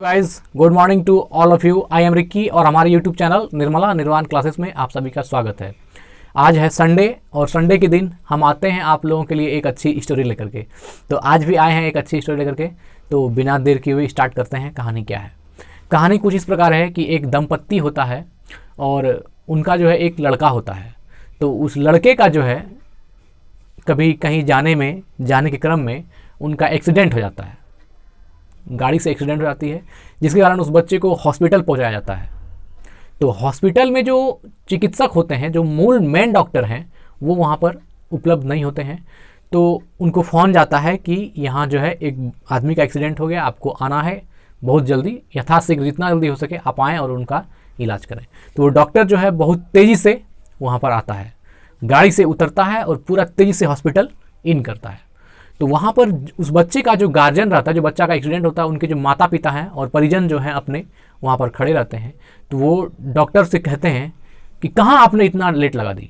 Guys good morning to all of you. I am Ricky और हमारे YouTube channel Nirmala निर्वाण classes में आप सभी का स्वागत है। आज है संडे और संडे के दिन हम आते हैं आप लोगों के लिए एक अच्छी स्टोरी लेकर के। तो आज भी आए हैं एक अच्छी स्टोरी लेकर के। तो बिना देर किए हुए स्टार्ट करते हैं। कहानी क्या है? कहानी कुछ इस प्रकार है कि एक दंपत्ति होता है और उनका जो है एक लड़का होता है। तो उस लड़के का जो है कभी कहीं जाने के क्रम में उनका एक्सीडेंट हो जाता है, गाड़ी से एक्सीडेंट हो जाती है, जिसके कारण उस बच्चे को हॉस्पिटल पहुंचाया जाता है। तो हॉस्पिटल में जो चिकित्सक होते हैं, जो मूल मेन डॉक्टर हैं, वो वहाँ पर उपलब्ध नहीं होते हैं। तो उनको फ़ोन जाता है कि यहाँ जो है एक आदमी का एक्सीडेंट हो गया, आपको आना है बहुत जल्दी, यथाशीघ्र जितना जल्दी हो सके आप आएँ और उनका इलाज करें। तो वो डॉक्टर जो है बहुत तेज़ी से वहाँ पर आता है, गाड़ी से उतरता है और पूरा तेज़ी से हॉस्पिटल इन करता है। तो वहाँ पर उस बच्चे का जो गार्जियन रहता है, जो बच्चा का एक्सीडेंट होता है, उनके जो माता पिता हैं और परिजन जो हैं अपने वहाँ पर खड़े रहते हैं। तो वो डॉक्टर से कहते हैं कि कहाँ आपने इतना लेट लगा दी,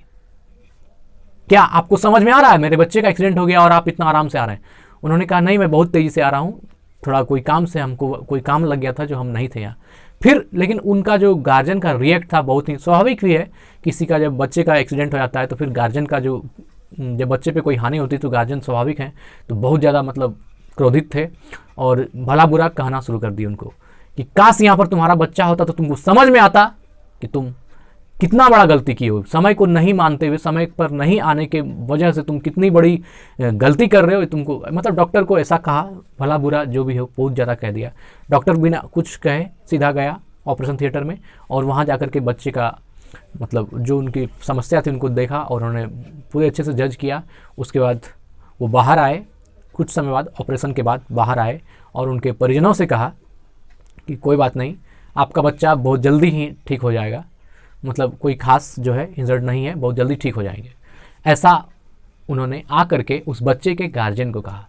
क्या आपको समझ में आ रहा है मेरे बच्चे का एक्सीडेंट हो गया और आप इतना आराम से आ रहे हैं? उन्होंने कहा नहीं, मैं बहुत तेज़ी से आ रहा हूँ, थोड़ा कोई काम से हमको कोई काम लग गया था जो हम नहीं थे यहाँ। फिर लेकिन उनका जो गार्जियन का रिएक्ट था बहुत ही स्वाभाविक भी है। किसी का जब बच्चे का एक्सीडेंट हो जाता है तो फिर गार्जियन का जब बच्चे पे कोई हानि होती तो गार्जियन स्वाभाविक है, तो बहुत ज़्यादा मतलब क्रोधित थे और भला बुरा कहना शुरू कर दिया उनको कि काश यहाँ पर तुम्हारा बच्चा होता तो तुमको समझ में आता कि तुम कितना बड़ा गलती की हो। समय को नहीं मानते हुए, समय पर नहीं आने के वजह से तुम कितनी बड़ी गलती कर रहे हो। तुमको मतलब डॉक्टर को ऐसा कहा, भला बुरा जो भी हो बहुत ज़्यादा कह दिया। डॉक्टर बिना कुछ कहे सीधा गया ऑपरेशन थिएटर में और वहाँ जाकर के बच्चे का मतलब जो उनकी समस्या थी उनको देखा और उन्होंने पूरे अच्छे से जज किया। उसके बाद वो बाहर आए, कुछ समय बाद ऑपरेशन के बाद बाहर आए और उनके परिजनों से कहा कि कोई बात नहीं, आपका बच्चा बहुत जल्दी ही ठीक हो जाएगा, मतलब कोई खास जो है इंजर्ड नहीं है, बहुत जल्दी ठीक हो जाएंगे। ऐसा उन्होंने आ करके उस बच्चे के गार्जियन को कहा।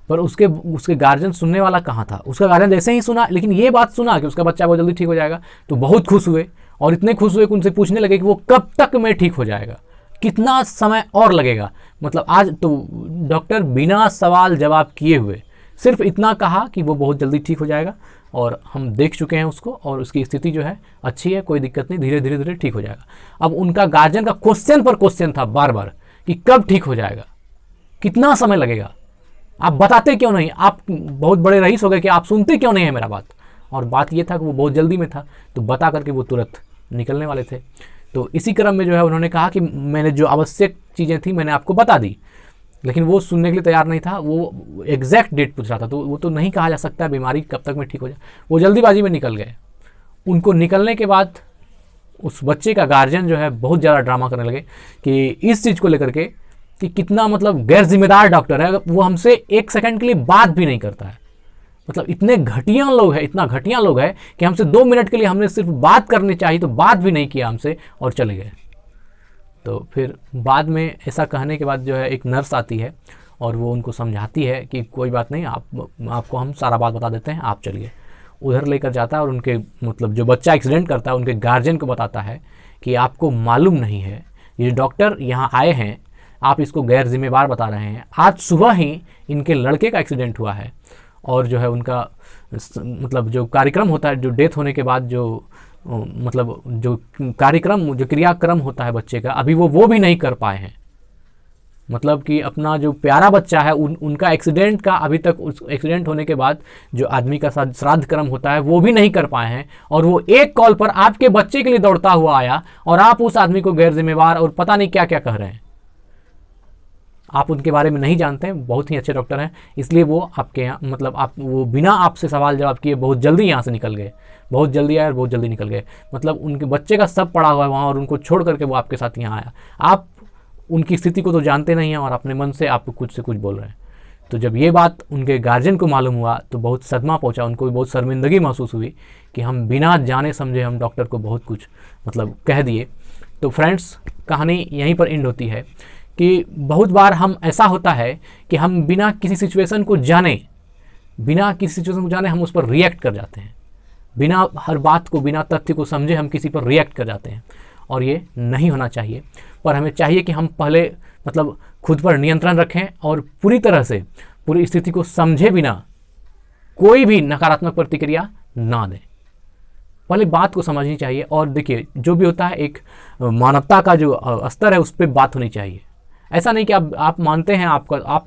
पर उसके गार्जियन सुनने वाला कहाँ था? उसका गार्जियन जैसे ही सुना, लेकिन ये बात सुना कि उसका बच्चा बहुत जल्दी ठीक हो जाएगा, तो बहुत खुश हुए और इतने खुश हुए कि उनसे पूछने लगे कि वो कब तक में ठीक हो जाएगा, कितना समय और लगेगा। मतलब आज तो डॉक्टर बिना सवाल जवाब किए हुए सिर्फ इतना कहा कि वो बहुत जल्दी ठीक हो जाएगा और हम देख चुके हैं उसको और उसकी स्थिति जो है अच्छी है, कोई दिक्कत नहीं, धीरे धीरे धीरे ठीक हो जाएगा। अब उनका गार्जियन का क्वेश्चन पर क्वेश्चन था बार बार कि कब ठीक हो जाएगा, कितना समय लगेगा, आप बताते क्यों नहीं? आप बहुत बड़े रईस हो गए कि आप सुनते क्यों नहीं है मेरा बात? और बात ये था कि वो बहुत जल्दी में था, तो बता करके वो तुरंत निकलने वाले थे। तो इसी क्रम में जो है उन्होंने कहा कि मैंने जो आवश्यक चीज़ें थी मैंने आपको बता दी, लेकिन वो सुनने के लिए तैयार नहीं था। वो एग्जैक्ट डेट पूछ रहा था, तो वो तो नहीं कहा जा सकता बीमारी कब तक में ठीक हो जाए। वो जल्दीबाजी में निकल गए। उनको निकलने के बाद उस बच्चे का गार्जियन जो है बहुत ज़्यादा ड्रामा करने लगे कि इस चीज़ को लेकर के कि कितना मतलब गैर जिम्मेदार डॉक्टर है, वो हमसे एक सेकंड के लिए बात भी नहीं करता है। मतलब इतने घटिया लोग हैं, इतना घटिया लोग हैं कि हमसे 2 मिनट के लिए हमने सिर्फ बात करनी चाहिए तो बात भी नहीं किया हमसे और चले गए। तो फिर बाद में ऐसा कहने के बाद जो है एक नर्स आती है और वो उनको समझाती है कि कोई बात नहीं, आपको हम सारा बात बता देते हैं, आप चलिए। उधर लेकर जाता है और उनके मतलब जो बच्चा एक्सीडेंट करता है उनके गार्जियन को बताता है कि आपको मालूम नहीं है, ये डॉक्टर यहाँ आए हैं, आप इसको गैर जिम्मेवार बता रहे हैं। आज सुबह ही इनके लड़के का एक्सीडेंट हुआ है और जो है उनका मतलब जो कार्यक्रम होता है, जो डेथ होने के बाद जो मतलब जो कार्यक्रम, जो क्रियाक्रम होता है बच्चे का, अभी वो भी नहीं कर पाए हैं। मतलब कि अपना जो प्यारा बच्चा है उनका एक्सीडेंट का अभी तक, उस एक्सीडेंट होने के बाद जो आदमी का श्राद्ध कर्म होता है वो भी नहीं कर पाए हैं। और वो एक कॉल पर आपके बच्चे के लिए दौड़ता हुआ आया और आप उस आदमी को गैर जिम्मेवार और पता नहीं क्या क्या कह रहे हैं। आप उनके बारे में नहीं जानते हैं, बहुत ही अच्छे डॉक्टर हैं, इसलिए वो आपके यहाँ मतलब वो बिना आपसे सवाल जवाब किए बहुत जल्दी यहाँ से निकल गए, बहुत जल्दी आए और बहुत जल्दी निकल गए। मतलब उनके बच्चे का सब पड़ा हुआ है वहाँ और उनको छोड़ करके वो आपके साथ यहाँ आया। आप उनकी स्थिति को तो जानते नहीं हैं और अपने मन से आप कुछ से कुछ बोल रहे हैं। तो जब ये बात उनके गार्जियन को मालूम हुआ तो बहुत सदमा पहुँचा, उनको भी बहुत शर्मिंदगी महसूस हुई कि हम बिना जाने समझे हम डॉक्टर को बहुत कुछ मतलब कह दिए। तो फ्रेंड्स, कहानी यहीं पर एंड होती है कि बहुत बार हम ऐसा होता है कि हम बिना किसी सिचुएशन को जाने हम उस पर रिएक्ट कर जाते हैं, बिना हर बात को, बिना तथ्य को समझे हम किसी पर रिएक्ट कर जाते हैं और ये नहीं होना चाहिए। पर हमें चाहिए कि हम पहले मतलब खुद पर नियंत्रण रखें और पूरी तरह से पूरी स्थिति को समझे बिना कोई भी नकारात्मक प्रतिक्रिया ना दें। पहले बात को समझनी चाहिए। और देखिए, जो भी होता है एक मानवता का जो स्तर है उस पर बात होनी चाहिए। ऐसा नहीं कि आप मानते हैं, आप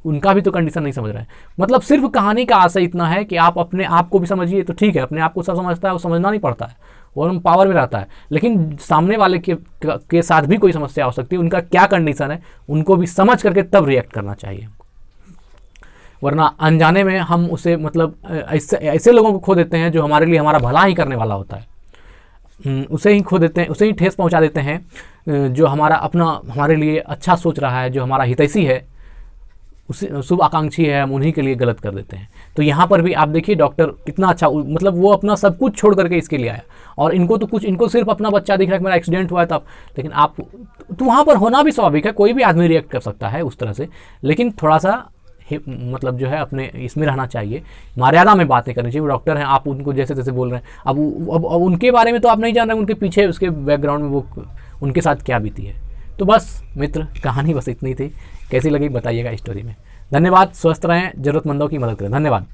उनका भी तो कंडीशन नहीं समझ रहे हैं। मतलब सिर्फ कहानी का आशय इतना है कि आप अपने आप को भी समझिए तो ठीक है, अपने आप को सब समझता है, वो समझना नहीं पड़ता है, वो हम पावर में रहता है। लेकिन सामने वाले के साथ भी कोई समस्या हो सकती है, उनका क्या कंडीशन है उनको भी समझ करके तब रिएक्ट करना चाहिए। वरना अनजाने में हम उसे मतलब ऐसे लोगों को खो देते हैं जो हमारे लिए हमारा भला ही करने वाला होता है, उसे ही खो देते हैं, उसे ही ठेस पहुंचा देते हैं। जो हमारे लिए अच्छा सोच रहा है, जो हमारा हितैषी है, उसे शुभ आकांक्षी है, हम उन्हीं के लिए गलत कर देते हैं। तो यहाँ पर भी आप देखिए डॉक्टर कितना अच्छा, मतलब वो अपना सब कुछ छोड़ करके इसके लिए आया। और इनको सिर्फ अपना बच्चा दिख रहा है कि मेरा एक्सीडेंट हुआ है तब। लेकिन आप तो वहाँ पर होना भी स्वाभाविक है, कोई भी आदमी रिएक्ट कर सकता है उस तरह से। लेकिन थोड़ा सा मतलब जो है अपने इसमें रहना चाहिए, मर्यादा में बातें करनी चाहिए। वो डॉक्टर हैं, आप उनको जैसे तैसे बोल रहे हैं। अब उनके बारे में तो आप नहीं जान रहे, उनके पीछे उसके बैकग्राउंड में वो उनके साथ क्या बीती है। तो बस मित्र, कहानी बस इतनी थी। कैसी लगी बताइएगा स्टोरी में। धन्यवाद। स्वस्थ रहें, जरूरतमंदों की मदद करें। धन्यवाद।